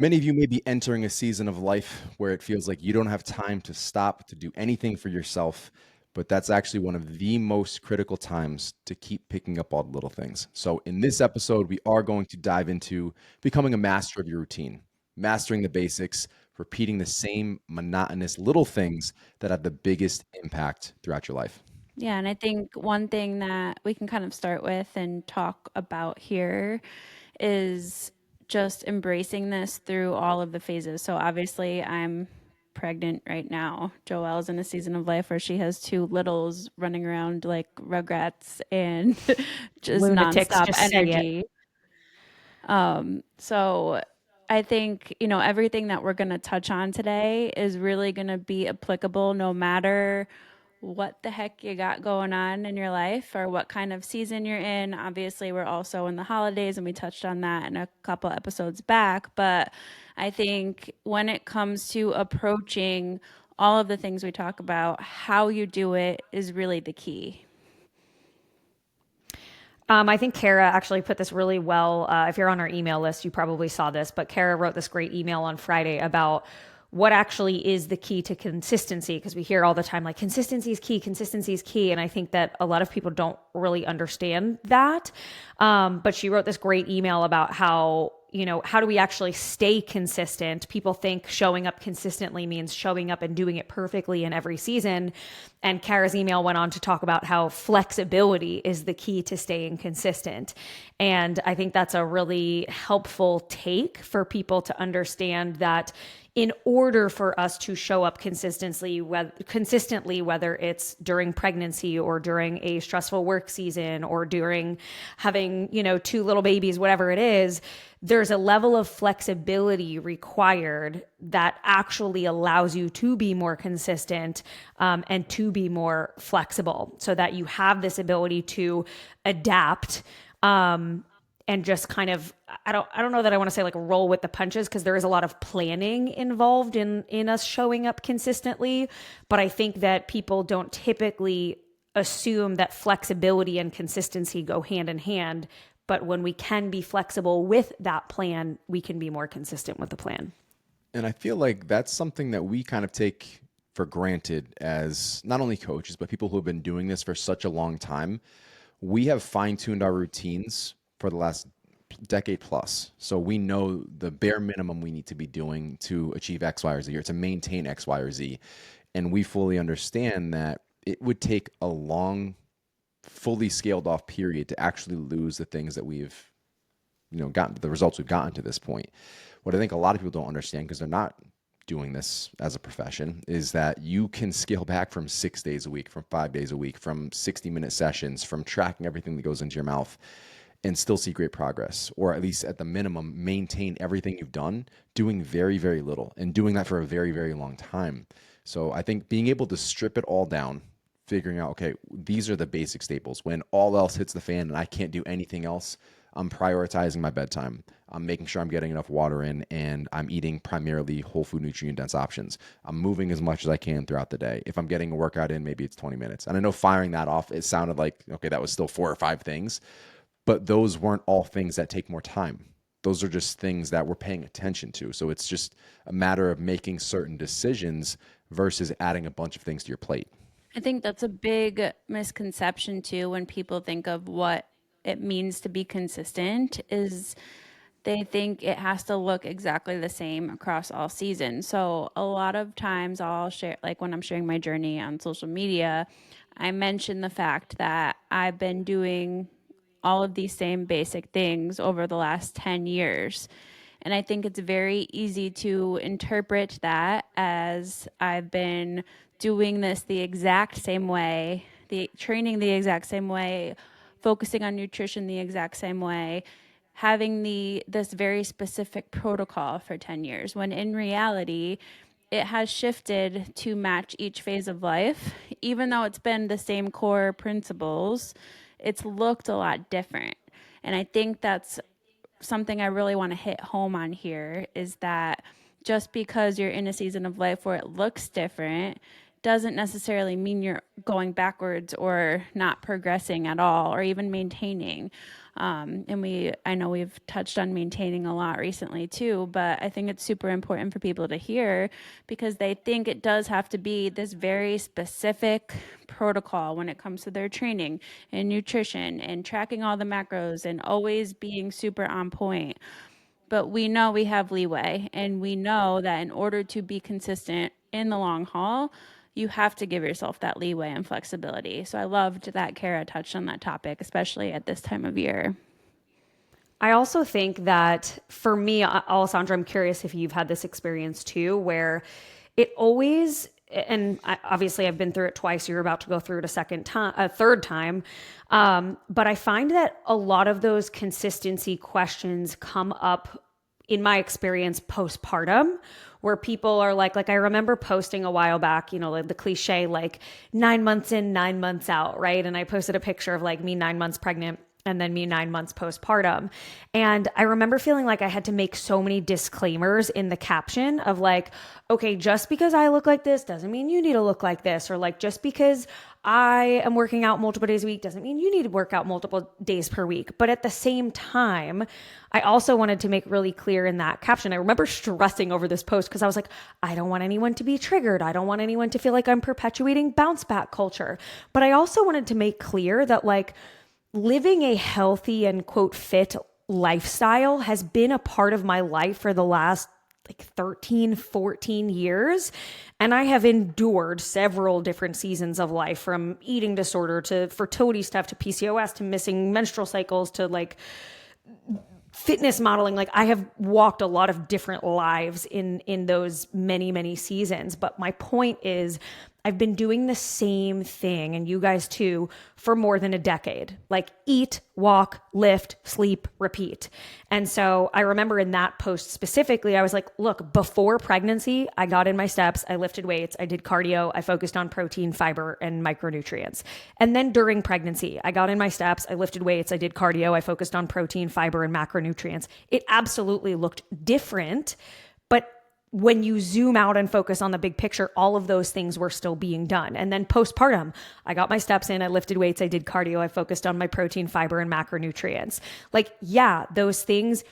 Many of you may be entering a season of life where it feels like you don't have time to stop to do anything for yourself, but that's actually one of the most critical times to keep picking up all the little things. So, in this episode, we are going to dive into becoming a master of your routine, mastering the basics, repeating the same monotonous little things that have the biggest impact throughout your life. Yeah, and I think one thing that we can kind of start with and talk about here is just embracing this through all of the phases. So obviously, I'm pregnant right now. Joelle's in a season of life where she has two littles running around like rugrats and just Lunatics, nonstop just say it. energy. So I think, everything that we're going to touch on today is really going to be applicable no matter what the heck you got going on in your life or what kind of season you're in. Obviously, we're also in the holidays and we touched on that in a couple episodes back. But I think when it comes to approaching all of the things we talk about, how you do it is really the key. I think Kara actually put this really well. If you're on our email list, you probably saw this, but Kara wrote this great email on Friday about what actually is the key to consistency, because we hear all the time like consistency is key, consistency is key. And I think that a lot of people don't really understand that. But she wrote this great email about how, how do we actually stay consistent? People think showing up consistently means showing up and doing it perfectly in every season. And Kara's email went on to talk about how flexibility is the key to staying consistent. And I think that's a really helpful take for people to understand that in order for us to show up consistently, whether it's during pregnancy or during a stressful work season or during having, two little babies, whatever it is, there's a level of flexibility required that actually allows you to be more consistent and to be more flexible so that you have this ability to adapt and just kind of I don't know that I want to say like roll with the punches, because there is a lot of planning involved in us showing up consistently, but I think that people don't typically assume that flexibility and consistency go hand in hand. But when we can be flexible with that plan, we can be more consistent with the plan. And I feel like that's something that we kind of take for granted as not only coaches, but people who have been doing this for such a long time. We have fine tuned our routines for the last decade plus. So we know the bare minimum we need to be doing to achieve X, Y, or Z, or to maintain X, Y, or Z. And we fully understand that it would take a long, fully scaled off period to actually lose the things that we've, gotten the results we've gotten to this point. What I think a lot of people don't understand, because they're not doing this as a profession, is that you can scale back from 6 days a week, from 5 days a week, from 60-minute sessions, from tracking everything that goes into your mouth, and still see great progress, or at least at the minimum, maintain everything you've done, doing very, very little and doing that for a very, very long time. So I think being able to strip it all down, figuring out, okay, these are the basic staples. When all else hits the fan and I can't do anything else, I'm prioritizing my bedtime. I'm making sure I'm getting enough water in, and I'm eating primarily whole food, nutrient dense options. I'm moving as much as I can throughout the day. If I'm getting a workout in, maybe it's 20 minutes. And I know firing that off, it sounded like, okay, that was still 4 or 5 things, but those weren't all things that take more time. Those are just things that we're paying attention to. So it's just a matter of making certain decisions versus adding a bunch of things to your plate. I think that's a big misconception too when people think of what it means to be consistent is they think it has to look exactly the same across all seasons. So a lot of times I'll share, like when I'm sharing my journey on social media, I mention the fact that I've been doing all of these same basic things over the last 10 years. And I think it's very easy to interpret that as I've been doing this the exact same way, the training the exact same way, focusing on nutrition the exact same way, having this very specific protocol for 10 years, when in reality it has shifted to match each phase of life. Even though it's been the same core principles, it's looked a lot different. And I think that's something I really want to hit home on here is that just because you're in a season of life where it looks different doesn't necessarily mean you're going backwards or not progressing at all or even maintaining. I know we've touched on maintaining a lot recently too, but I think it's super important for people to hear because they think it does have to be this very specific protocol when it comes to their training and nutrition and tracking all the macros and always being super on point. But we know we have leeway, and we know that in order to be consistent in the long haul, you have to give yourself that leeway and flexibility. So I loved that Kara touched on that topic, especially at this time of year. I also think that for me, Alessandra, I'm curious if you've had this experience too, where it always, and obviously I've been through it twice. You're about to go through it a third time. But I find that a lot of those consistency questions come up in my experience postpartum, where people are like I remember posting a while back, like the cliche, like 9 months in, 9 months out, right? And I posted a picture of like me 9 months pregnant and then me 9 months postpartum. And I remember feeling like I had to make so many disclaimers in the caption of like, okay, just because I look like this doesn't mean you need to look like this. Or like, just because I am working out multiple days a week doesn't mean you need to work out multiple days per week. But at the same time, I also wanted to make really clear in that caption. I remember stressing over this post because I was like, I don't want anyone to be triggered. I don't want anyone to feel like I'm perpetuating bounce back culture. But I also wanted to make clear that like, living a healthy and quote fit lifestyle has been a part of my life for the last like 13, 14 years. And I have endured several different seasons of life, from eating disorder to fertility stuff to PCOS to missing menstrual cycles to like fitness modeling. Like I have walked a lot of different lives in those many seasons. But my point is, I've been doing the same thing, and you guys too, for more than a decade. Like eat, walk, lift, sleep, repeat. And so I remember in that post specifically, I was like, look, before pregnancy, I got in my steps, I lifted weights, I did cardio, I focused on protein, fiber, and micronutrients. And then during pregnancy, I got in my steps, I lifted weights, I did cardio, I focused on protein, fiber, and macronutrients. It absolutely looked different, but when you zoom out and focus on the big picture, all of those things were still being done. And then postpartum, I got my steps in, I lifted weights, I did cardio, I focused on my protein, fiber, and macronutrients. Like, yeah, those things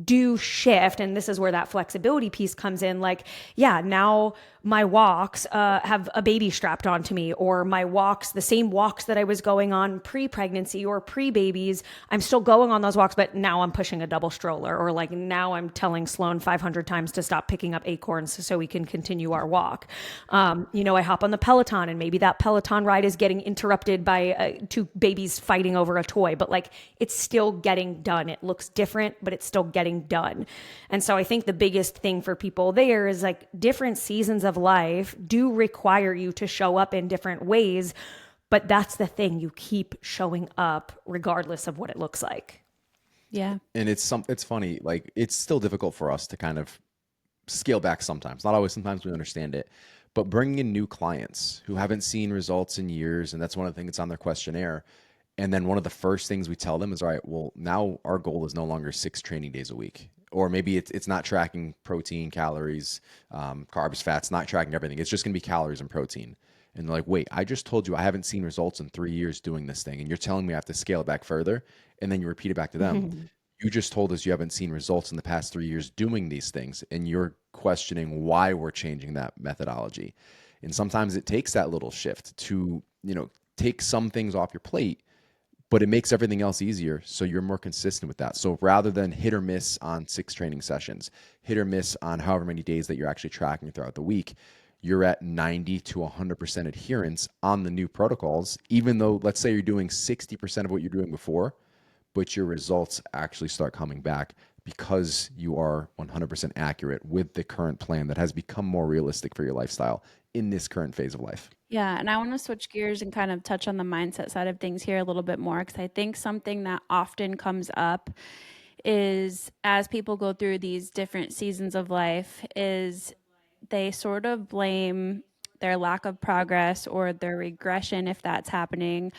do shift, and this is where that flexibility piece comes in. Like, yeah, now my walks have a baby strapped onto me, or my walks, the same walks that I was going on pre-pregnancy or pre-babies, I'm still going on those walks, but now I'm pushing a double stroller, or like now I'm telling Sloan 500 times to stop picking up acorns so we can continue our walk. I hop on the Peloton, and maybe that Peloton ride is getting interrupted by two babies fighting over a toy, but like it's still getting done. It looks different, but it's still getting done. And so I think the biggest thing for people there is like different seasons of life do require you to show up in different ways, but that's the thing, you keep showing up regardless of what it looks like. Yeah. And it's funny, like it's still difficult for us to kind of scale back sometimes. Not always, sometimes we understand it. But bringing in new clients who haven't seen results in years, and that's one of the things that's on their questionnaire. And then one of the first things we tell them is, all right, well, now our goal is no longer 6 training days a week. Or maybe it's not tracking protein, calories, carbs, fats, not tracking everything. It's just going to be calories and protein. And they're like, wait, I just told you I haven't seen results in 3 years doing this thing. And you're telling me I have to scale it back further. And then you repeat it back to them. You just told us you haven't seen results in the past 3 years doing these things. And you're questioning why we're changing that methodology. And sometimes it takes that little shift to, take some things off your plate, but it makes everything else easier. So you're more consistent with that. So rather than hit or miss on 6 training sessions, hit or miss on however many days that you're actually tracking throughout the week, you're at 90 to 100% adherence on the new protocols, even though let's say you're doing 60% of what you're doing before, but your results actually start coming back because you are 100% accurate with the current plan that has become more realistic for your lifestyle in this current phase of life. Yeah, and I want to switch gears and kind of touch on the mindset side of things here a little bit more, because I think something that often comes up is as people go through these different seasons of life is they sort of blame their lack of progress or their regression, if that's happening,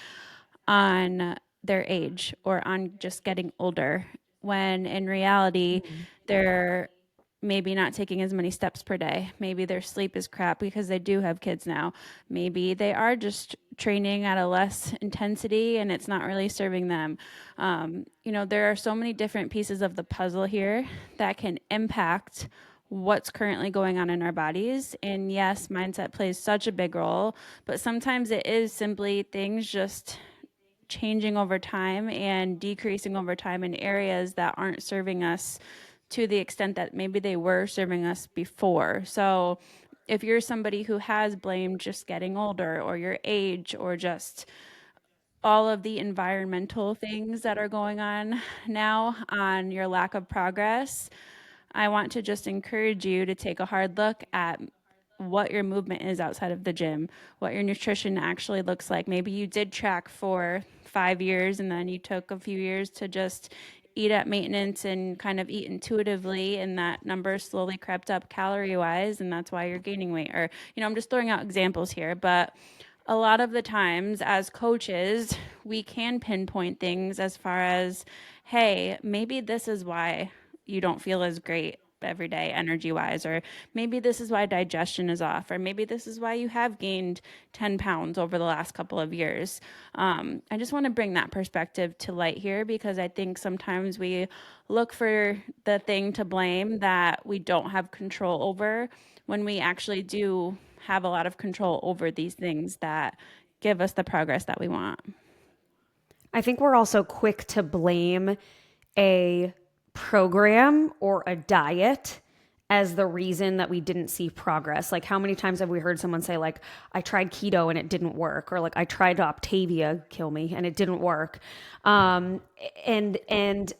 on their age or on just getting older, when in reality, they're maybe not taking as many steps per day. Maybe their sleep is crap because they do have kids now. Maybe they are just training at a less intensity and it's not really serving them. There are so many different pieces of the puzzle here that can impact what's currently going on in our bodies. And yes, mindset plays such a big role, but sometimes it is simply things just changing over time and decreasing over time in areas that aren't serving us to the extent that maybe they were serving us before. So if you're somebody who has blamed just getting older or your age or just all of the environmental things that are going on now on your lack of progress, I want to just encourage you to take a hard look at what your movement is outside of the gym, what your nutrition actually looks like. Maybe you did track for 5 years and then you took a few years to just eat at maintenance and kind of eat intuitively, and that number slowly crept up calorie wise, and that's why you're gaining weight. Or, I'm just throwing out examples here, but a lot of the times as coaches, we can pinpoint things as far as, hey, maybe this is why you don't feel as great every day energy wise, or maybe this is why digestion is off, or maybe this is why you have gained 10 pounds over the last couple of years. I just want to bring that perspective to light here, because I think sometimes we look for the thing to blame that we don't have control over, when we actually do have a lot of control over these things that give us the progress that we want. I think we're also quick to blame a program or a diet as the reason that we didn't see progress. Like, how many times have we heard someone say, like, I tried keto and it didn't work, or like, I tried Optavia, kill me, and it didn't work. And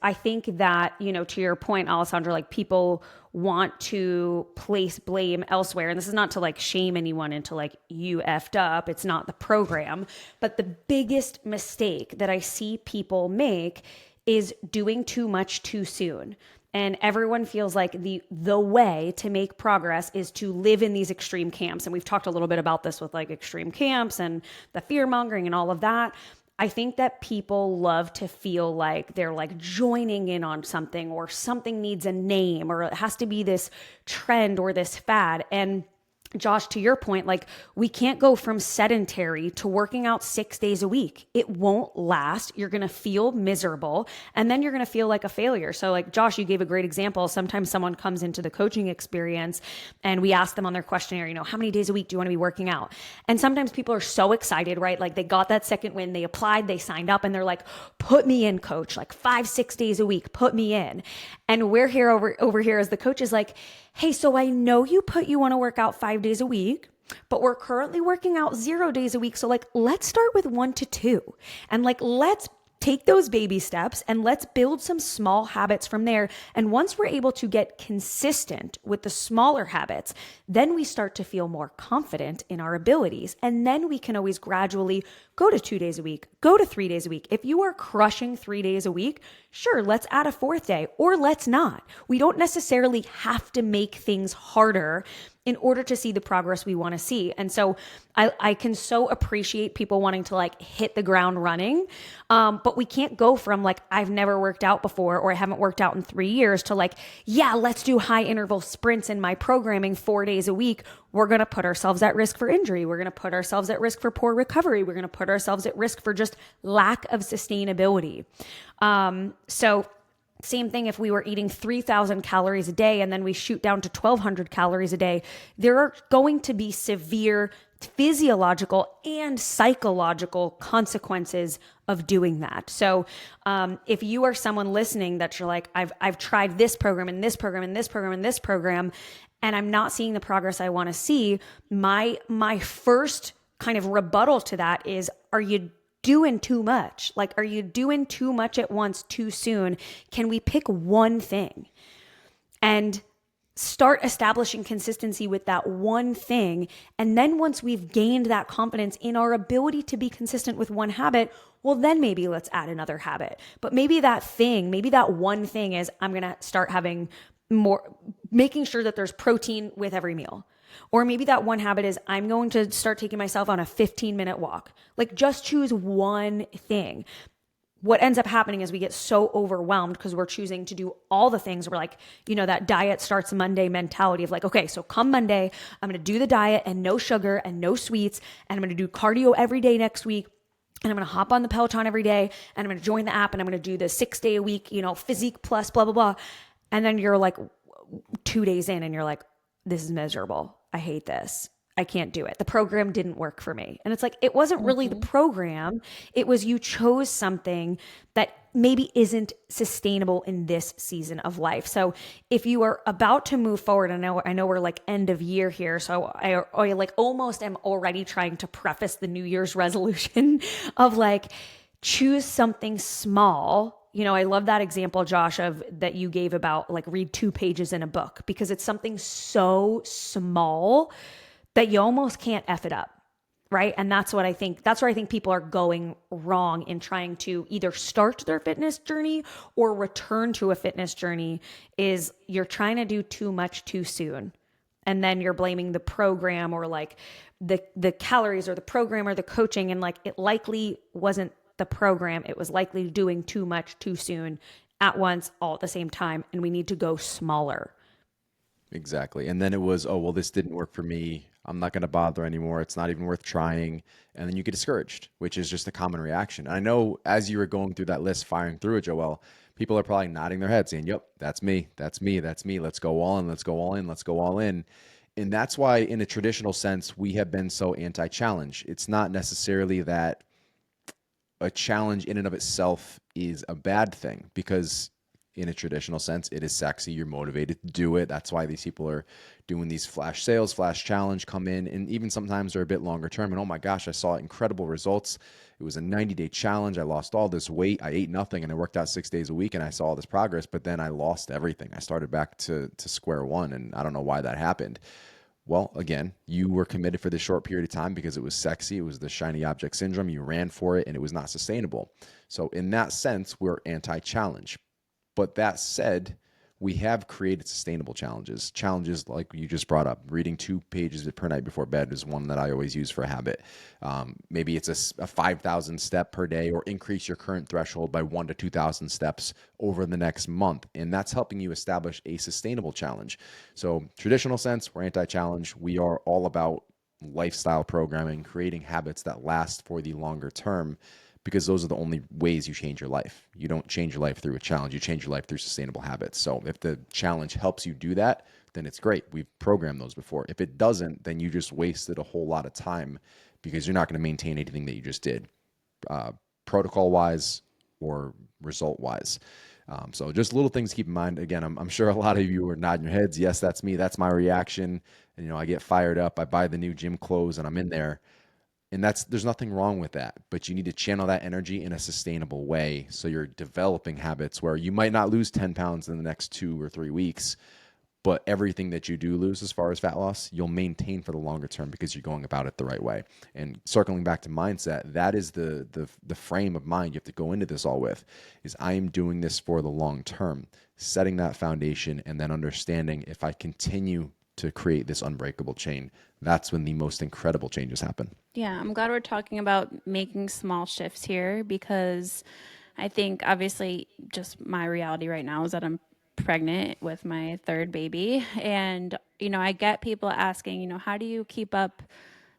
I think that, to your point, Alessandra, like, people want to place blame elsewhere. And this is not to like shame anyone into like, you effed up. It's not the program. But the biggest mistake that I see people make is doing too much too soon. And everyone feels like the way to make progress is to live in these extreme camps. And we've talked a little bit about this with like extreme camps and the fear mongering and all of that. I think that people love to feel like they're like joining in on something, or something needs a name, or it has to be this trend or this fad. And Josh, to your point, like, we can't go from sedentary to working out 6 days a week. It won't last. You're going to feel miserable, and then you're going to feel like a failure. So like, Josh, you gave a great example. Sometimes someone comes into the coaching experience and we ask them on their questionnaire, how many days a week do you want to be working out? And sometimes people are so excited, right? Like, they got that second win, they applied, they signed up, and they're like, put me in, coach, like 5-6 days a week, put me in. And we're here over here as the coach is like, hey, so I know you want to work out 5 days a week, but we're currently working out 0 days a week. So like, let's start with 1 to 2, and like, let's take those baby steps and let's build some small habits from there. And once we're able to get consistent with the smaller habits, then we start to feel more confident in our abilities. And then we can always gradually go to 2 days a week, go to 3 days a week. If you are crushing 3 days a week, sure, let's add a 4th day, or let's not. We don't necessarily have to make things harder in order to see the progress we want to see. And so I can so appreciate people wanting to like hit the ground running. But we can't go from like, I've never worked out before, or I haven't worked out in 3 years, to like, yeah, let's do high interval sprints in my programming 4 days a week. We're going to put ourselves at risk for injury. We're going to put ourselves at risk for poor recovery. We're going to put ourselves at risk for just lack of sustainability. So same thing if we were eating 3,000 calories a day and then we shoot down to 1,200 calories a day, there are going to be severe physiological and psychological consequences of doing that. So if you are someone listening that you're like, I've tried this program and this program and this program and this program, and I'm not seeing the progress I want to see, my first kind of rebuttal to that is, are you doing too much? Like, are you doing too much at once too soon? Can we pick one thing and start establishing consistency with that one thing? And then once we've gained that confidence in our ability to be consistent with one habit, well, then maybe let's add another habit. But maybe that one thing is, I'm going to start having more, making sure that there's protein with every meal. Or maybe that one habit is, I'm going to start taking myself on a 15-minute walk. Like, just choose one thing. what ends up happening is we get so overwhelmed because we're choosing to do all the things. We're like, that diet starts Monday mentality of like, okay, so come Monday, I'm going to do the diet and no sugar and no sweets. And I'm going to do cardio every day next week. And I'm going to hop on the Peloton every day. And I'm going to join the app and I'm going to do the 6 day a week, physique plus blah, blah, blah. And then you're like 2 days in and you're like, this is miserable. I hate this. I can't do it. The program didn't work for me. And it's like, it wasn't really the program. It was you chose something that maybe isn't sustainable in this season of life. So if you are about to move forward, I know we're like end of year here. So I like almost am already trying to preface the New Year's resolution of like, choose something small. I love that example, Josh, of that you gave about like read 2 pages in a book, because it's something so small that you almost can't F it up. Right. And that's where I think people are going wrong in trying to either start their fitness journey or return to a fitness journey, is you're trying to do too much too soon. And then you're blaming the program or like the calories or the program or the coaching. And like, it likely wasn't the program. It was likely doing too much too soon at once, all at the same time. And we need to go smaller. Exactly. And then it was, oh, well, this didn't work for me. I'm not going to bother anymore. It's not even worth trying. And then you get discouraged, which is just a common reaction. And I know as you were going through that list, firing through it, Joelle, people are probably nodding their heads saying, yep, that's me. That's me. That's me. Let's go all in. Let's go all in. Let's go all in. And that's why, in a traditional sense, we have been so anti challenge. It's not necessarily that a challenge in and of itself is a bad thing, because in a traditional sense, it is sexy. You're motivated to do it. That's why these people are doing these flash sales, flash challenge, come in, and even sometimes they're a bit longer term. And oh my gosh, I saw incredible results. It was a 90-day challenge. I lost all this weight. I ate nothing and I worked out 6 days a week and I saw all this progress, but then I lost everything. I started back to square one, and I don't know why that happened. Well, again, you were committed for this short period of time because it was sexy. It was the shiny object syndrome. You ran for it and it was not sustainable. So in that sense, we're anti-challenge. But that said, we have created sustainable challenges. Challenges like you just brought up. Reading 2 pages per night before bed is one that I always use for a habit. Maybe it's a 5,000 step per day, or increase your current threshold by 1 to 2,000 steps over the next month. And that's helping you establish a sustainable challenge. So traditional sense, we're anti-challenge. We are all about lifestyle programming, creating habits that last for the longer term, because those are the only ways you change your life. You don't change your life through a challenge. You change your life through sustainable habits. So if the challenge helps you do that, then it's great. We've programmed those before. If it doesn't, then you just wasted a whole lot of time, because you're not going to maintain anything that you just did, protocol wise or result wise. So just little things to keep in mind. Again, I'm sure a lot of you are nodding your heads. Yes, that's me. That's my reaction. And, I get fired up. I buy the new gym clothes and I'm in there. And there's nothing wrong with that, but you need to channel that energy in a sustainable way. So you're developing habits where you might not lose 10 pounds in the next 2 or 3 weeks, but everything that you do lose as far as fat loss, you'll maintain for the longer term, because you're going about it the right way. And circling back to mindset, that is the frame of mind you have to go into this all with, is I am doing this for the long term, setting that foundation, and then understanding if I continue to create this unbreakable chain, that's when the most incredible changes happen. Yeah, I'm glad we're talking about making small shifts here, because I think obviously just my reality right now is that I'm pregnant with my third baby. And, I get people asking, how do you keep up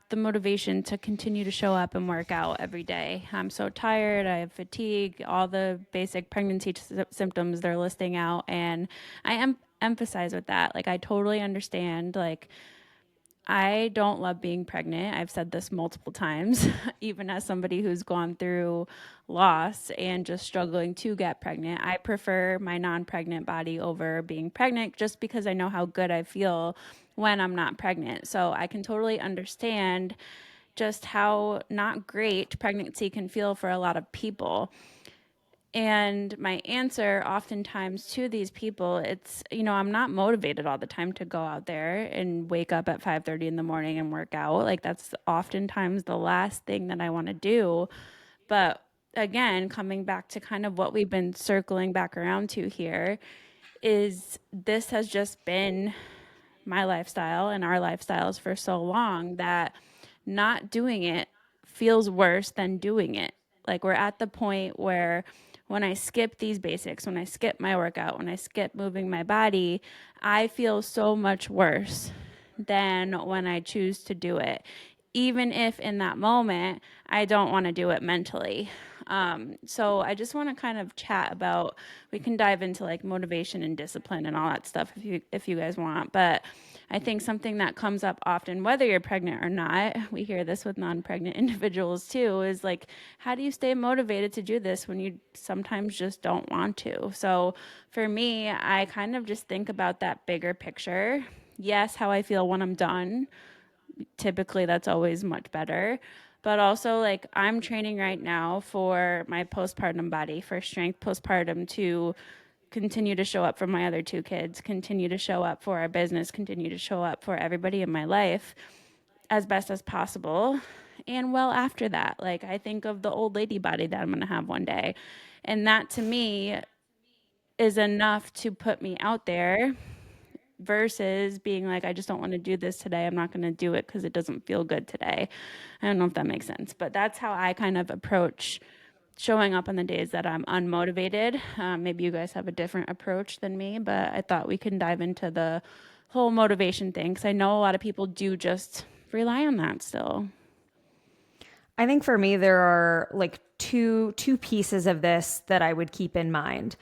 the motivation to continue to show up and work out every day? I'm so tired. I have fatigue, all the basic pregnancy symptoms they're listing out. And I emphasize with that. Like, I totally understand. Like, I don't love being pregnant. I've said this multiple times, even as somebody who's gone through loss and just struggling to get pregnant. I prefer my non pregnant body over being pregnant, just because I know how good I feel when I'm not pregnant. So I can totally understand just how not great pregnancy can feel for a lot of people. And my answer oftentimes to these people, it's, I'm not motivated all the time to go out there and wake up at 5:30 in the morning and work out. Like, that's oftentimes the last thing that I want to do. But again, coming back to kind of what we've been circling back around to here, is this has just been my lifestyle and our lifestyles for so long that not doing it feels worse than doing it. Like we're at the point where when I skip these basics, when I skip my workout, when I skip moving my body, I feel so much worse than when I choose to do it, even if in that moment I don't want to do it mentally. So I just want to kind of chat about, we can dive into like motivation and discipline and all that stuff if you guys want, but I think something that comes up often, whether you're pregnant or not, we hear this with non-pregnant individuals too, is like, how do you stay motivated to do this when you sometimes just don't want to? So for me, I kind of just think about that bigger picture. Yes, how I feel when I'm done. Typically, that's always much better. But also, like, I'm training right now for my postpartum body, for strength postpartum, to continue to show up for my other two kids, continue to show up for our business, continue to show up for everybody in my life as best as possible. And well, after that, like, I think of the old lady body that I'm going to have one day. And that to me is enough to put me out there versus being like, I just don't want to do this today. I'm not going to do it because it doesn't feel good today. I don't know if that makes sense, but that's how I kind of approach showing up on the days that I'm unmotivated. Maybe you guys have a different approach than me, but I thought we can dive into the whole motivation thing because I know a lot of people do just rely on that still. I think for me, there are like two pieces of this that I would keep in mind.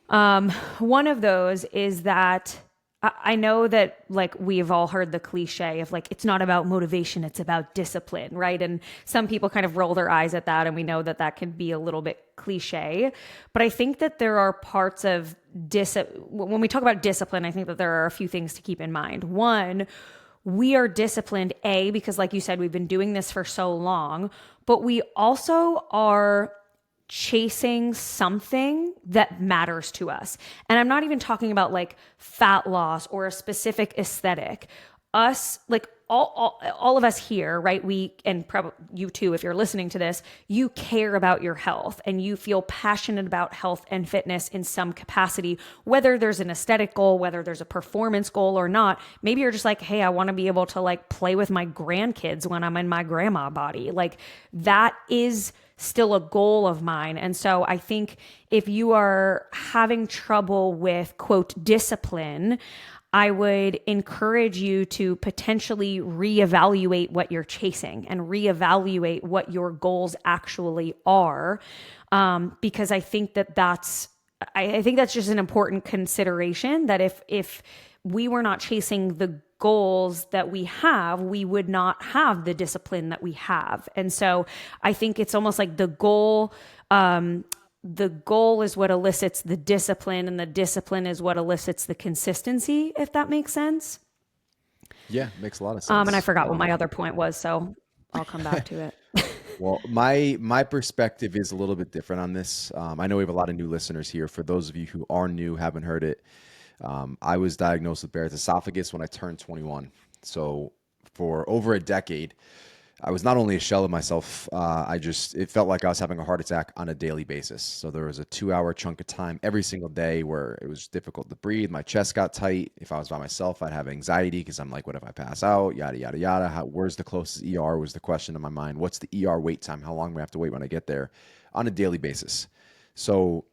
One of those is that I know that like we've all heard the cliche of like, it's not about motivation, it's about discipline, right? And some people kind of roll their eyes at that. And we know that that can be a little bit cliche. But I think that there are parts of when we talk about discipline, I think that there are a few things to keep in mind. One, we are disciplined, because like you said, we've been doing this for so long, but we also are chasing something that matters to us. And I'm not even talking about like fat loss or a specific aesthetic. Us, like all of us here, right? And probably you too, if you're listening to this, you care about your health and you feel passionate about health and fitness in some capacity, whether there's an aesthetic goal, whether there's a performance goal or not. Maybe you're just like, hey, I want to be able to like play with my grandkids when I'm in my grandma body. Like that is still a goal of mine. And so I think if you are having trouble with, quote, discipline, I would encourage you to potentially reevaluate what you're chasing and reevaluate what your goals actually are. Because I think I think that's just an important consideration, that if we were not chasing the goals that we have, we would not have the discipline that we have. And so I think it's almost like the goal is what elicits the discipline, and the discipline is what elicits the consistency, if that makes sense. Yeah, makes a lot of sense. And I forgot what my other point was, so I'll come back to it. Well, my perspective is a little bit different on this. I know we have a lot of new listeners here. For those of you who are new, haven't heard it, I was diagnosed with Barrett's esophagus when I turned 21. So for over a decade, I was not only a shell of myself, it felt like I was having a heart attack on a daily basis. So there was a 2-hour chunk of time every single day where it was difficult to breathe. My chest got tight. If I was by myself, I'd have anxiety because I'm like, what if I pass out? Yada, yada, yada. Where's the closest ER was the question in my mind. What's the ER wait time? How long do I have to wait when I get there? On a daily basis. So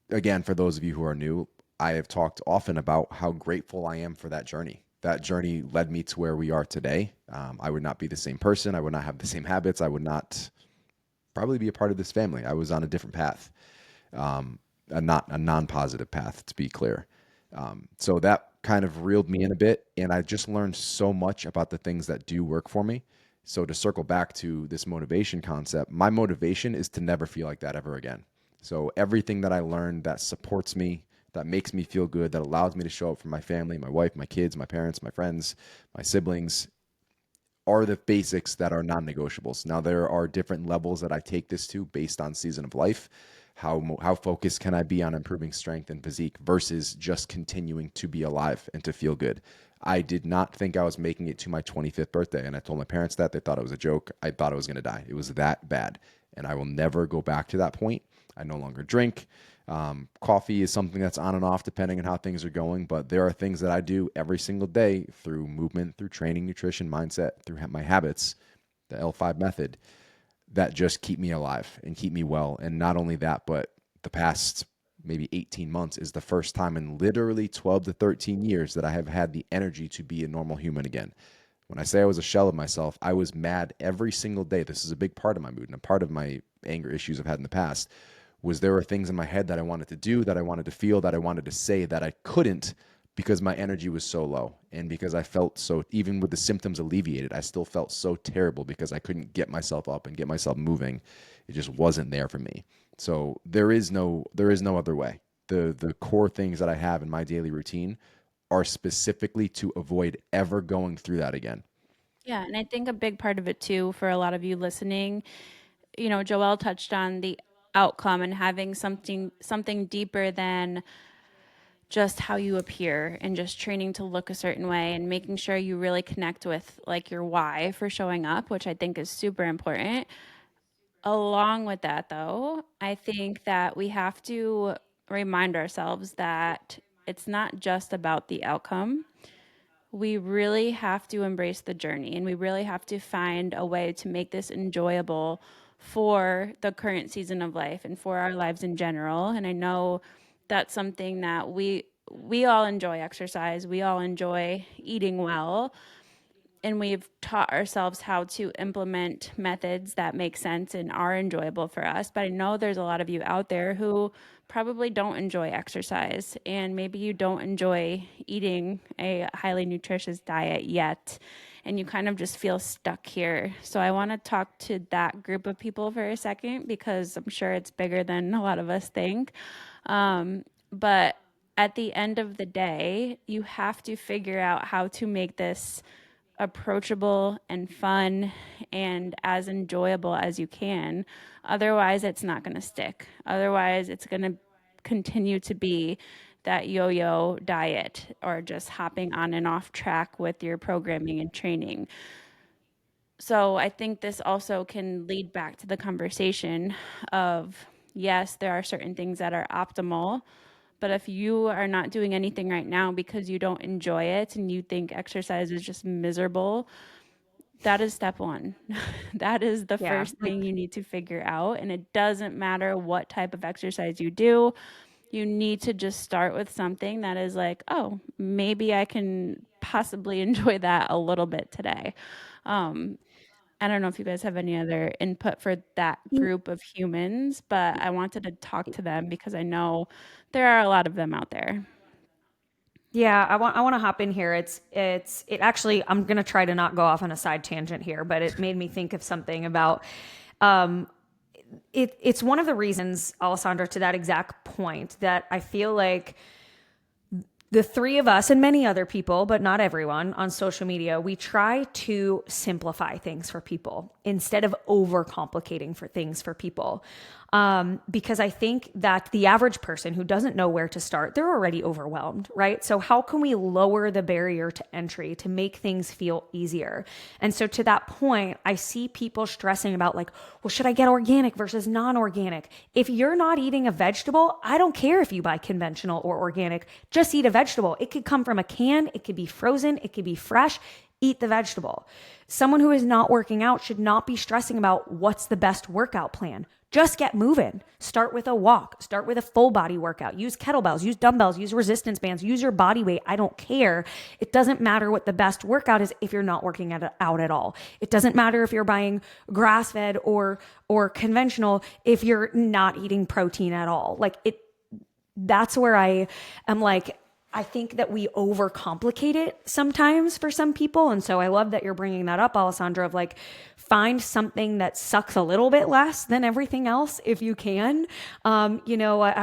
again, for those of you who are new, I have talked often about how grateful I am for that journey. That journey led me to where we are today. I would not be the same person. I would not have the same habits. I would not probably be a part of this family. I was on a different path, a non-positive path, to be clear. So that kind of reeled me in a bit, and I just learned so much about the things that do work for me. So to circle back to this motivation concept, my motivation is to never feel like that ever again. So everything that I learned that supports me, that makes me feel good, that allows me to show up for my family, my wife, my kids, my parents, my friends, my siblings, are the basics that are non-negotiables. Now, there are different levels that I take this to based on season of life. How focused can I be on improving strength and physique versus just continuing to be alive and to feel good? I did not think I was making it to my 25th birthday, and I told my parents that. They thought it was a joke. I thought I was going to die. It was that bad, and I will never go back to that point. I no longer drink. Coffee is something that's on and off depending on how things are going, but there are things that I do every single day through movement, through training, nutrition, mindset, through my habits, the L5 method, that just keep me alive and keep me well. And not only that, but the past maybe 18 months is the first time in literally 12 to 13 years that I have had the energy to be a normal human again. When I say I was a shell of myself, I was mad every single day. This is a big part of my mood and a part of my anger issues I've had in the past was there were things in my head that I wanted to do, that I wanted to feel, that I wanted to say that I couldn't because my energy was so low. And because I felt so, even with the symptoms alleviated, I still felt so terrible because I couldn't get myself up and get myself moving. It just wasn't there for me. So there is no other way. The core things that I have in my daily routine are specifically to avoid ever going through that again. Yeah, and I think a big part of it too for a lot of you listening, Joelle touched on the outcome and having something deeper than just how you appear and just training to look a certain way and making sure you really connect with like your why for showing up, which I think is super important. Along with that, though, I think that we have to remind ourselves that it's not just about the outcome. We really have to embrace the journey and we really have to find a way to make this enjoyable for the current season of life and for our lives in general. And I know that's something that we all enjoy exercise. We all enjoy eating well, and we've taught ourselves how to implement methods that make sense and are enjoyable for us. But I know there's a lot of you out there who probably don't enjoy exercise, and maybe you don't enjoy eating a highly nutritious diet yet, and you kind of just feel stuck here. So I want to talk to that group of people for a second because I'm sure it's bigger than a lot of us think. But at the end of the day, you have to figure out how to make this approachable and fun and as enjoyable as you can. Otherwise, it's not going to stick. Otherwise, it's going to continue to be that yo yo diet or just hopping on and off track with your programming and training. So I think this also can lead back to the conversation of yes, there are certain things that are optimal, but if you are not doing anything right now because you don't enjoy it and you think exercise is just miserable, that is step one. That is the Yeah. first thing you need to figure out. And it doesn't matter what type of exercise you do. You need to just start with something that is like, oh, maybe I can possibly enjoy that a little bit today. Um, I don't know if you guys have any other input for that group of humans, but I wanted to talk to them because I know there are a lot of them out there. Yeah, I want to hop in here. It actually, I'm going to try to not go off on a side tangent here, but it made me think of something about um it's one of the reasons, Alessandra, to that exact point, that I feel like the three of us and many other people, but not everyone on social media, we try to simplify things for people instead of overcomplicating for things for people. Because I think that the average person who doesn't know where to start, they're already overwhelmed, right? So how can we lower the barrier to entry to make things feel easier? And so to that point, I see people stressing about like, well, should I get organic versus non-organic? If you're not eating a vegetable, I don't care if you buy conventional or organic, just eat a vegetable. It could come from a can, it could be frozen, it could be fresh. Eat the vegetable. Someone who is not working out should not be stressing about what's the best workout plan. Just get moving. Start with a walk. Start with a full body workout. Use kettlebells, use dumbbells, use resistance bands, use your body weight. I don't care. It doesn't matter what the best workout is if you're not working out at all. It doesn't matter if you're buying grass-fed or conventional if you're not eating protein at all. That's where I am like, I think that we overcomplicate it sometimes for some people. And so I love that you're bringing that up, Alessandra, of like, find something that sucks a little bit less than everything else if you can. I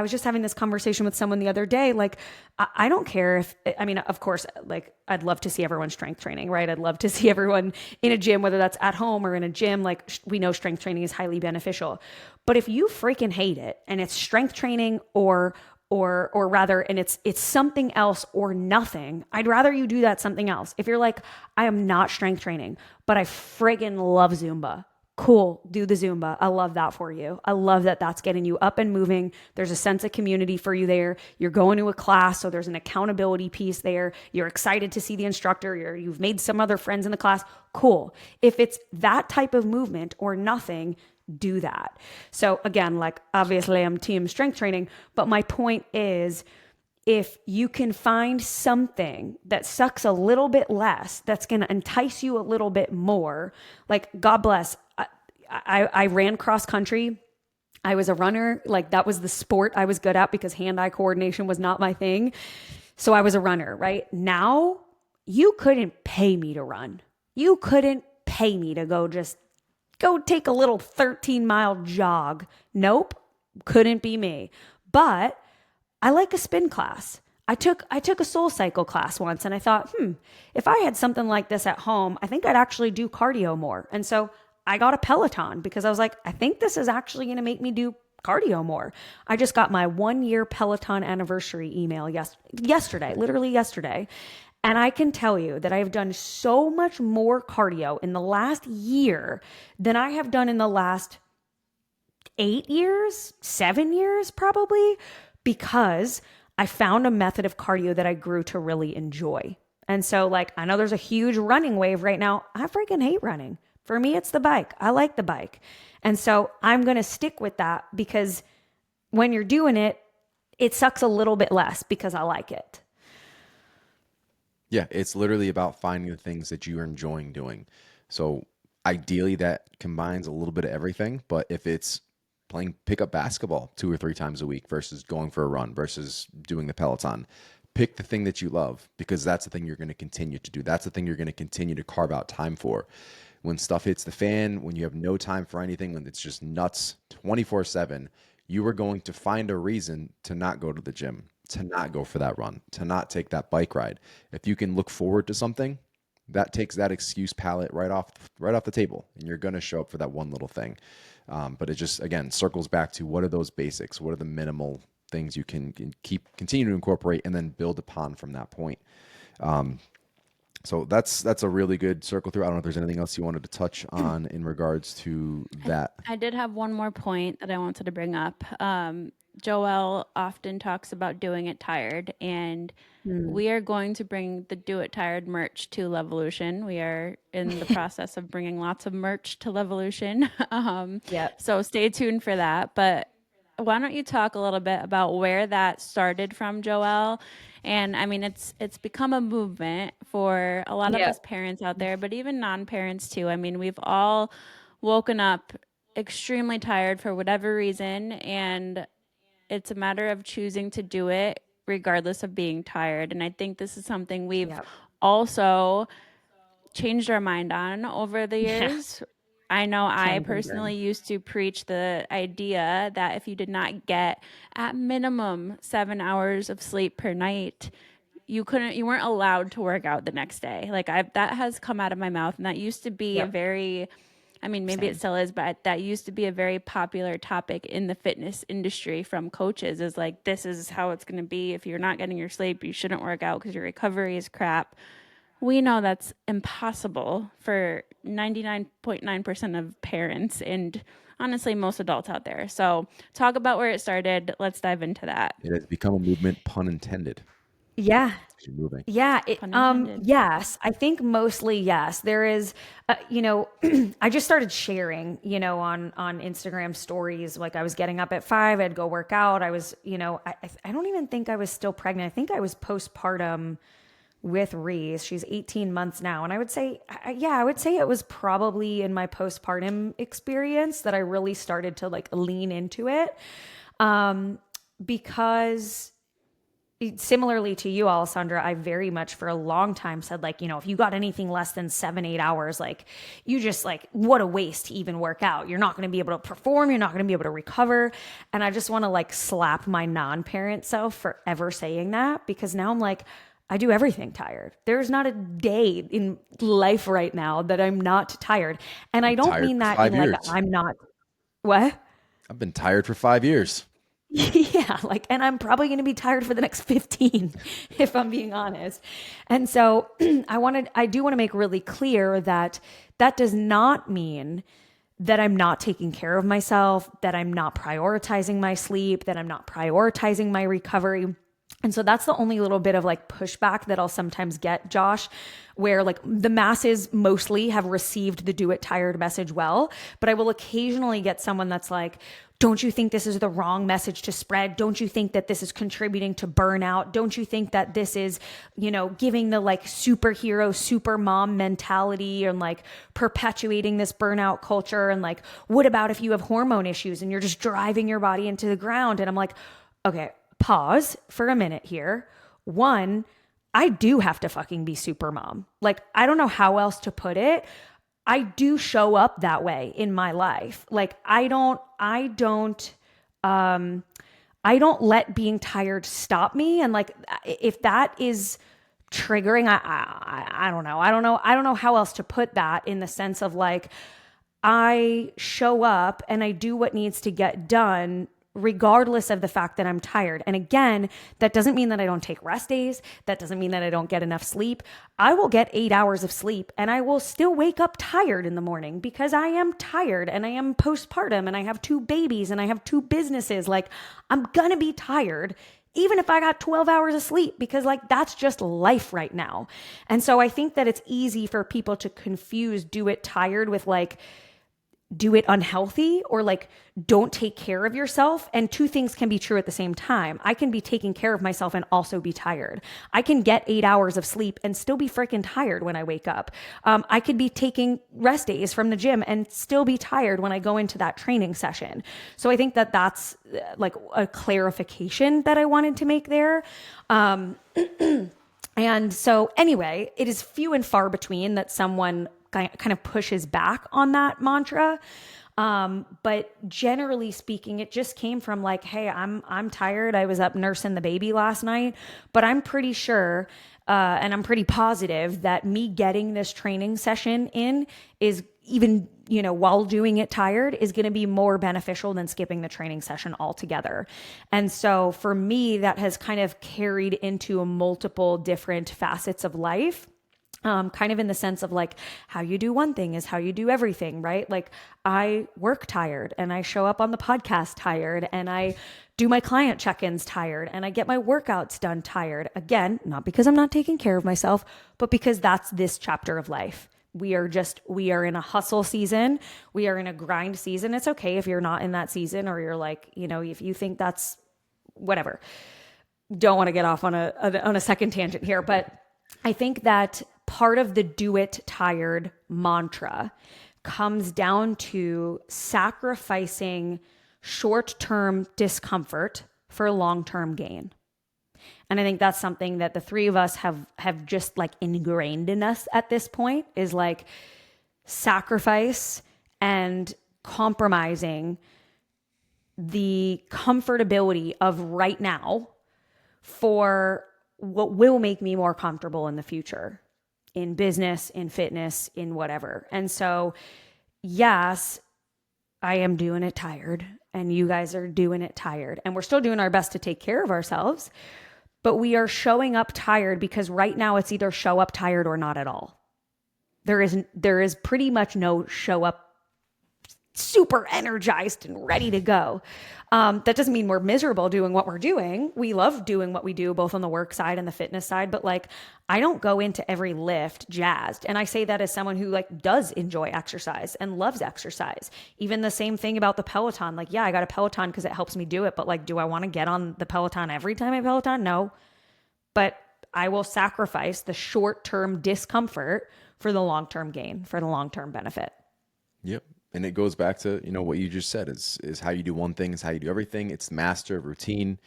was just having this conversation with someone the other day. Like, I don't care if, I mean, of course, like, I'd love to see everyone strength training, right? I'd love to see everyone in a gym, whether that's at home or in a gym. Like, we know strength training is highly beneficial. But if you freaking hate it and it's strength training or rather, and it's something else or nothing, I'd rather you do that something else. If you're like, I am not strength training, but I friggin' love Zumba. Cool, do the Zumba. I love that for you. I love that that's getting you up and moving. There's a sense of community for you there. You're going to a class, so there's an accountability piece there. You're excited to see the instructor. You've made some other friends in the class. Cool. If it's that type of movement or nothing, do that. So again, like obviously I'm team strength training, but my point is if you can find something that sucks a little bit less, that's going to entice you a little bit more, like God bless, I ran cross country. I was a runner. Like that was the sport I was good at because hand-eye coordination was not my thing. So I was a runner, right? Now you couldn't pay me to run. You couldn't pay me to go take a little 13-mile jog. Nope, couldn't be me. But I like a spin class. I took a soul cycle class once and I thought, if I had something like this at home, I think I'd actually do cardio more. And so I got a Peloton because I was like, I think this is actually going to make me do cardio more. I just got my 1-year Peloton anniversary email yesterday, literally yesterday. And I can tell you that I have done so much more cardio in the last year than I have done in the last 8 years, 7 years, probably, because I found a method of cardio that I grew to really enjoy. And so, like, I know there's a huge running wave right now. I freaking hate running. For me, it's the bike. I like the bike. And so I'm going to stick with that because when you're doing it, it sucks a little bit less because I like it. Yeah, it's literally about finding the things that you are enjoying doing. So ideally that combines a little bit of everything, but if it's playing pickup basketball 2 or 3 times a week versus going for a run versus doing the Peloton, pick the thing that you love because that's the thing you're going to continue to do. That's the thing you're going to continue to carve out time for. When stuff hits the fan, when you have no time for anything, when it's just nuts 24/7, you are going to find a reason to not go to the gym, to not go for that run, to not take that bike ride. If you can look forward to something, that takes that excuse palette right off the table, and you're going to show up for that one little thing. But it just, again, circles back to what are those basics? What are the minimal things you can continue to incorporate and then build upon from that point? So that's a really good circle through. I don't know if there's anything else you wanted to touch on in regards to that. I did have one more point that I wanted to bring up. Joelle often talks about doing it tired, and we are going to bring the Do It Tired merch to Levolution. We are in the process of bringing lots of merch to Levolution. So stay tuned for that. But why don't you talk a little bit about where that started from, Joelle? And I mean, it's become a movement for a lot of us parents out there, but even non-parents too. I mean, we've all woken up extremely tired for whatever reason, and it's a matter of choosing to do it regardless of being tired. And I think this is something we've also changed our mind on over the years. I know I personally used to preach the idea that if you did not get at minimum 7 hours of sleep per night, you weren't allowed to work out the next day. Like that has come out of my mouth, and that used to be a very, I mean, maybe it still is, but that used to be a very popular topic in the fitness industry from coaches, is like, this is how it's going to be. If you're not getting your sleep, you shouldn't work out because your recovery is crap. We know that's impossible for 99.9% of parents and honestly most adults out there. So talk about where it started. Let's dive into that. It has become a movement, pun intended. Yeah. Moving. Yeah. Yes. I think mostly yes. There is, I just started sharing, on Instagram stories. Like I was getting up at 5, I'd go work out. I was, I don't even think I was still pregnant. I think I was postpartum with Reese. She's 18 months now. And I would say, I would say it was probably in my postpartum experience that I really started to like lean into it. Because similarly to you, Alessandra, I very much for a long time said like, if you got anything less than 7-8 hours, like you just like, what a waste to even work out. You're not going to be able to perform. You're not going to be able to recover. And I just want to like slap my non-parent self for ever saying that, because now I'm like, I do everything tired. There's not a day in life right now that I'm not tired. And I don't mean that in like, I'm not, what? I've been tired for 5 years. Yeah, like, and I'm probably going to be tired for the next 15, if I'm being honest. And so I do want to make really clear that that does not mean that I'm not taking care of myself, that I'm not prioritizing my sleep, that I'm not prioritizing my recovery. And so that's the only little bit of like pushback that I'll sometimes get, Josh, where like the masses mostly have received the do it tired message well, but I will occasionally get someone that's like, don't you think this is the wrong message to spread? Don't you think that this is contributing to burnout? Don't you think that this is, giving the like superhero, super mom mentality and like perpetuating this burnout culture? And like, what about if you have hormone issues and you're just driving your body into the ground? And I'm like, okay, pause for a minute here. One, I do have to fucking be super mom. Like, I don't know how else to put it. I do show up that way in my life. Like, I don't let being tired stop me. And like, if that is triggering, I don't know. I don't know how else to put that, in the sense of like, I show up and I do what needs to get done regardless of the fact that I'm tired. And again, that doesn't mean that I don't take rest days. That doesn't mean that I don't get enough sleep. I will get 8 hours of sleep and I will still wake up tired in the morning, because I am tired and I am postpartum and I have 2 babies and I have 2 businesses. Like, I'm going to be tired even if I got 12 hours of sleep, because like, that's just life right now. And so I think that it's easy for people to confuse do it tired with like, do it unhealthy, or like, don't take care of yourself. And 2 things can be true at the same time. I can be taking care of myself and also be tired. I can get 8 hours of sleep and still be freaking tired when I wake up. I could be taking rest days from the gym and still be tired when I go into that training session. So I think that that's like a clarification that I wanted to make there. And so anyway, it is few and far between that someone kind of pushes back on that mantra. But generally speaking, it just came from like, hey, I'm tired. I was up nursing the baby last night, but I'm pretty sure, and I'm pretty positive that me getting this training session in is, even, while doing it tired, is going to be more beneficial than skipping the training session altogether. And so for me, that has kind of carried into multiple different facets of life. Kind of in the sense of like, how you do one thing is how you do everything, right? Like, I work tired and I show up on the podcast tired and I do my client check-ins tired and I get my workouts done tired. Again, not because I'm not taking care of myself, but because that's this chapter of life. We are in a hustle season. We are in a grind season. It's okay if you're not in that season, or you're like, if you think that's whatever. Don't want to get off on a second tangent here, but I think that part of the do it tired mantra comes down to sacrificing short-term discomfort for long-term gain. And I think that's something that the 3 of us have just like ingrained in us at this point, is like sacrifice and compromising the comfortability of right now for what will make me more comfortable in the future, in business, in fitness, in whatever. And so, yes, I am doing it tired, and you guys are doing it tired, and we're still doing our best to take care of ourselves, but we are showing up tired because right now it's either show up tired or not at all. There is pretty much no show up super energized and ready to go. That doesn't mean we're miserable doing what we're doing. We love doing what we do, both on the work side and the fitness side. But like, I don't go into every lift jazzed. And I say that as someone who like does enjoy exercise and loves exercise. Even the same thing about the Peloton. Like, yeah, I got a Peloton because it helps me do it. But like, do I want to get on the Peloton every time I Peloton? No. But I will sacrifice the short-term discomfort for the long-term gain, for the long-term benefit. Yep. And it goes back to, what you just said is how you do one thing is how you do everything. It's master of routine.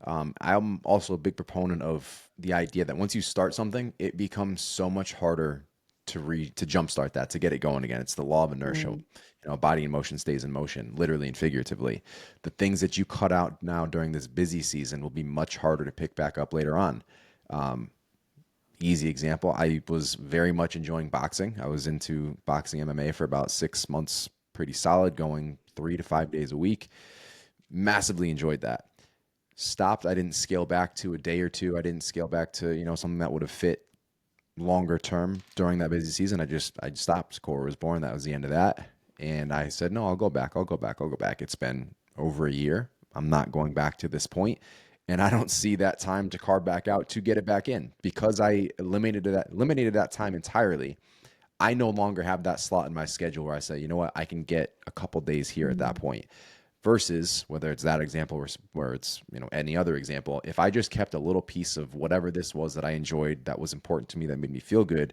I'm also a big proponent of the idea that once you start something, it becomes so much harder to jumpstart that, to get it going again. It's the law of inertia. Body in motion stays in motion, literally and figuratively. The things that you cut out now during this busy season will be much harder to pick back up later on. Easy example, I was very much enjoying boxing. I was into boxing MMA for about 6 months, pretty solid, going 3 to 5 days a week. Massively enjoyed that. Stopped. I didn't scale back to a day or two. I didn't scale back to, something that would have fit longer term during that busy season. I stopped. Cora was born. That was the end of that. And I said, no, I'll go back. It's been over a year. I'm not going back to this point. And I don't see that time to carve back out to get it back in because I eliminated that time entirely. I no longer have that slot in my schedule where I say, you know what, I can get a couple days here at that point. Versus whether it's that example or where it's, any other example, if I just kept a little piece of whatever this was that I enjoyed, that was important to me, that made me feel good,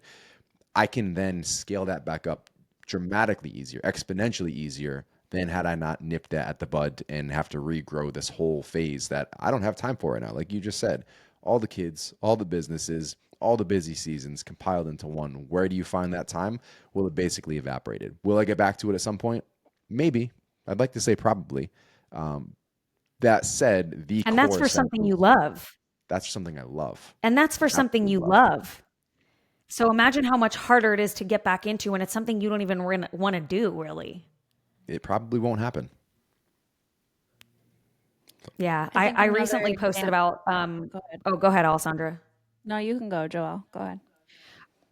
I can then scale that back up dramatically easier, exponentially easier than had I not nipped that at the bud and have to regrow this whole phase that I don't have time for right now. Like you just said, all the kids, all the businesses, all the busy seasons compiled into one. Where do you find that time? Well, it basically evaporated. Will I get back to it at some point? Maybe. I'd like to say probably. Um, that said, the And that's core for something essentials, you love. that's something I love. And that's for something you Absolutely love. love. So imagine how much harder it is to get back into when it's something you don't even want to do, really. It probably won't happen. Yeah. I think I another recently posted example. about, Go ahead. oh, go ahead, Alessandra. No, you can go, Joelle. Go ahead.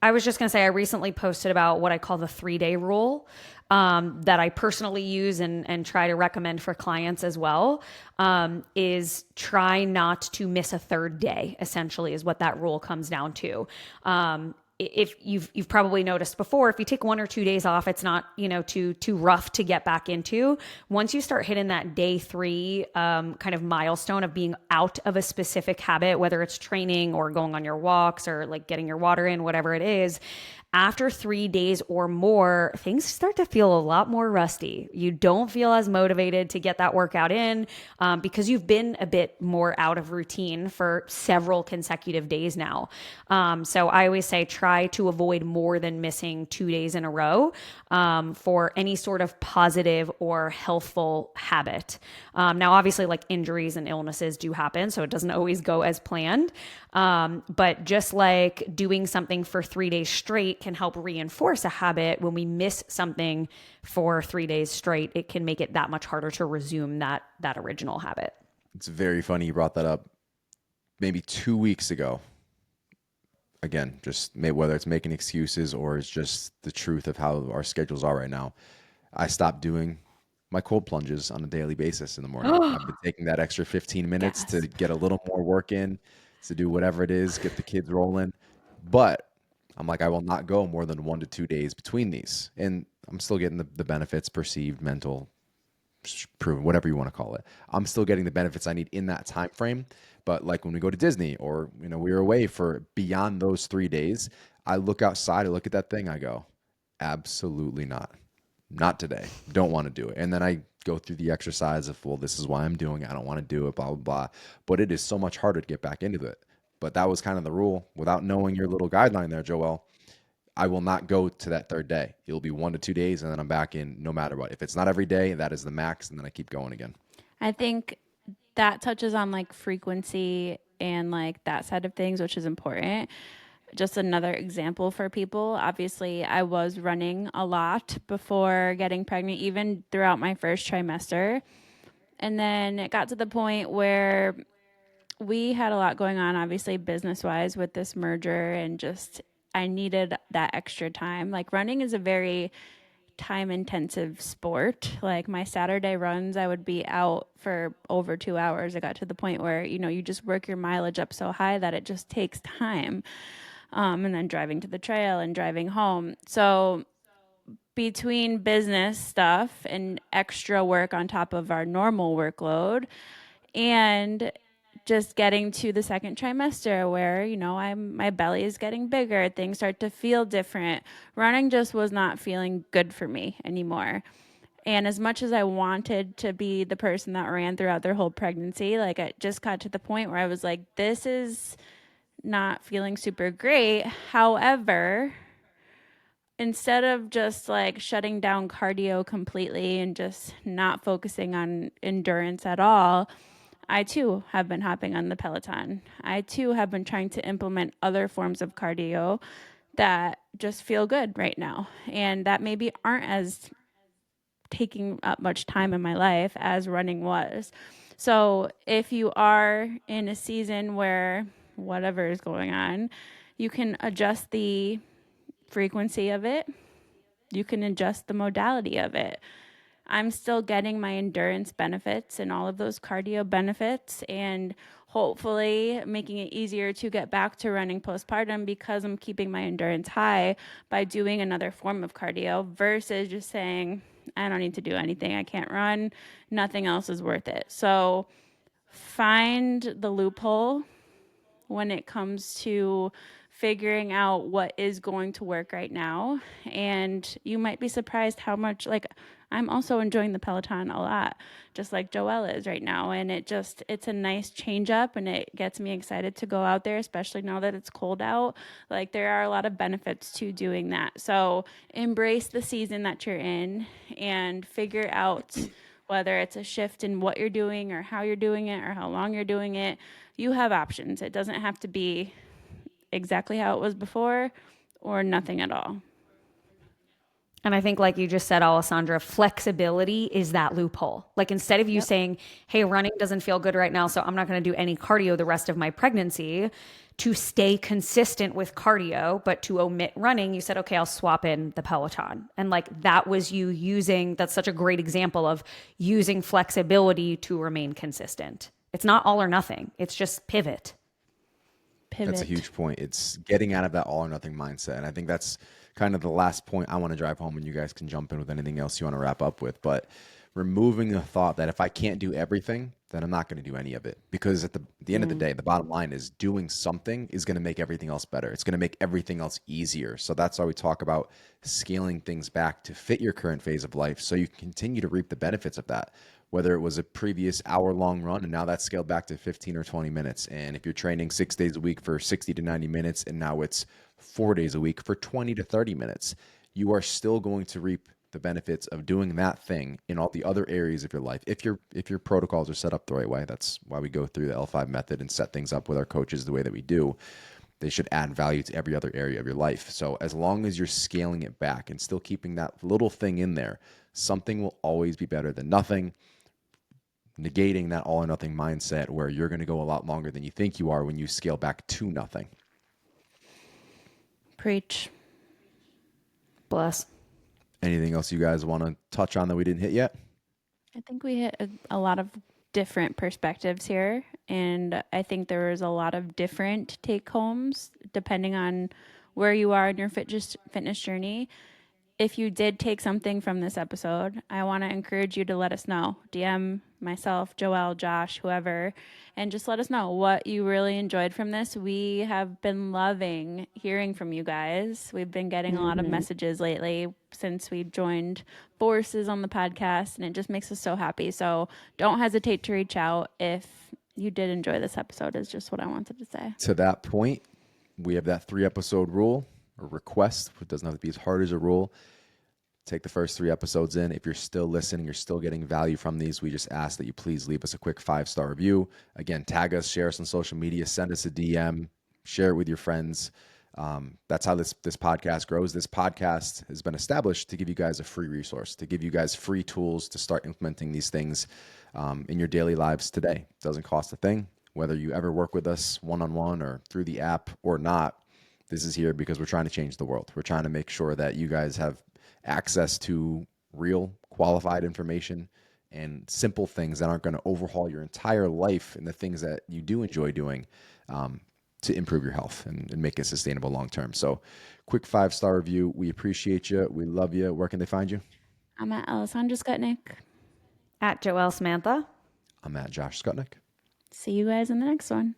I was just going to say, I recently posted about what I call the 3-day rule that I personally use and try to recommend for clients as well, is try not to miss a third day, essentially, is what that rule comes down to. If you've probably noticed before, if you take 1 or 2 days off, it's not, too rough to get back into. Once you start hitting that day 3 kind of milestone of being out of a specific habit, whether it's training or going on your walks or like getting your water in, whatever it is, after 3 days or more, things start to feel a lot more rusty. You don't feel as motivated to get that workout in because you've been a bit more out of routine for several consecutive days now. So I always say try to avoid more than missing 2 days in a row for any sort of positive or healthful habit. Now, obviously, like injuries and illnesses do happen, so it doesn't always go as planned. But just like doing something for 3 days straight can help reinforce a habit, when we miss something for 3 days straight, it can make it that much harder to resume that original habit. It's very funny you brought that up. Maybe 2 weeks ago, again, just whether it's making excuses or it's just the truth of how our schedules are right now, I stopped doing my cold plunges on a daily basis in the morning. I've been taking that extra 15 minutes to Gasp. get a little more work in, to do whatever it is, get the kids rolling. But I'm like, I will not go more than 1 to 2 days between these. And I'm still getting the benefits, perceived, mental, proven, whatever you want to call it. I'm still getting the benefits I need in that time frame. But like when we go to Disney or we were away for beyond those 3 days, I look outside, I look at that thing, I go, absolutely not. Not today. Don't want to do it. And then I go through the exercise of, well, this is why I'm doing it. I don't want to do it, blah, blah, blah. But it is so much harder to get back into it. But that was kind of the rule. Without knowing your little guideline there, Joel, I will not go to that third day. It'll be 1 to 2 days, and then I'm back in no matter what. If it's not every day, that is the max, and then I keep going again. I think that touches on like frequency and like that side of things, which is important. Just another example for people. Obviously, I was running a lot before getting pregnant, even throughout my first trimester. And then it got to the point where we had a lot going on, obviously, business wise with this merger, and just I needed that extra time. Like running is a very time intensive sport. Like my Saturday runs, I would be out for over 2 hours. It got to the point where, you just work your mileage up so high that it just takes time. And then driving to the trail and driving home. So between business stuff and extra work on top of our normal workload and just getting to the second trimester where my belly is getting bigger, things start to feel different, running just was not feeling good for me anymore. And as much as I wanted to be the person that ran throughout their whole pregnancy, like it just got to the point where I was like, this is not feeling super great. However, instead of just like shutting down cardio completely and just not focusing on endurance at all, I too have been hopping on the Peloton. I too have been trying to implement other forms of cardio that just feel good right now and that maybe aren't as taking up much time in my life as running was. So if you are in a season where whatever is going on, you can adjust the frequency of it. You can adjust the modality of it. I'm still getting my endurance benefits and all of those cardio benefits, and hopefully making it easier to get back to running postpartum because I'm keeping my endurance high by doing another form of cardio versus just saying, I don't need to do anything. I can't run. Nothing else is worth it. So find the loophole when it comes to figuring out what is going to work right now. And you might be surprised how much, like, I'm also enjoying the Peloton a lot, just like Joelle is right now. And it's a nice change up, and it gets me excited to go out there, especially now that it's cold out. Like, there are a lot of benefits to doing that. So embrace the season that you're in and figure out whether it's a shift in what you're doing or how you're doing it or how long you're doing it. You have options. It doesn't have to be exactly how it was before or nothing at all. And I think, like you just said, Alessandra, flexibility is that loophole. Like, instead of you saying, hey, running doesn't feel good right now, so I'm not going to do any cardio the rest of my pregnancy, to stay consistent with cardio, but to omit running, you said, okay, I'll swap in the Peloton. And like, that was you using, that's such a great example of using flexibility to remain consistent. It's not all or nothing, it's just pivot. That's a huge point. It's getting out of that all or nothing mindset. And I think that's kind of the last point I want to drive home, and you guys can jump in with anything else you want to wrap up with. But removing the thought that if I can't do everything, then I'm not going to do any of it. Because at the end of the day, the bottom line is doing something is going to make everything else better. It's going to make everything else easier. So that's why we talk about scaling things back to fit your current phase of life so you can continue to reap the benefits of that. Whether it was a previous hour-long run and now that's scaled back to 15 or 20 minutes. And if you're training 6 days a week for 60 to 90 minutes and now it's 4 days a week for 20 to 30 minutes, you are still going to reap the benefits of doing that thing in all the other areas of your life. If your protocols are set up the right way, that's why we go through the L5 method and set things up with our coaches the way that we do. They should add value to every other area of your life. So as long as you're scaling it back and still keeping that little thing in there, something will always be better than nothing. Negating that all or nothing mindset where you're going to go a lot longer than you think you are when you scale back to nothing. Preach. Bless. Anything else you guys want to touch on that we didn't hit yet? I think we hit a lot of different perspectives here, and I think there was a lot of different take homes depending on where you are in your fitness journey. If you did take something from this episode, I want to encourage you to let us know. DM myself, Joelle, Josh, whoever, and just let us know what you really enjoyed from this. We have been loving hearing from you guys. We've been getting a lot of messages lately since we joined forces on the podcast, and it just makes us so happy. So don't hesitate to reach out if you did enjoy this episode, is just what I wanted to say. To that point, we have that 3-episode rule or request. It doesn't have to be as hard as a rule. Take the first 3 episodes in. If you're still listening, you're still getting value from these, we just ask that you please leave us a quick 5-star review. Again, tag us, share us on social media, send us a DM, share it with your friends. That's how this podcast grows. This podcast has been established to give you guys a free resource, to give you guys free tools to start implementing these things in your daily lives today. It doesn't cost a thing. Whether you ever work with us one-on-one or through the app or not, this is here because we're trying to change the world. We're trying to make sure that you guys have access to real qualified information and simple things that aren't going to overhaul your entire life and the things that you do enjoy doing to improve your health and make it sustainable long term. So quick 5-star review. We appreciate you. We love you. Where can they find you? I'm at Alessandra Skutnik. At Joelle Samantha. I'm at Josh Skutnik. See you guys in the next one.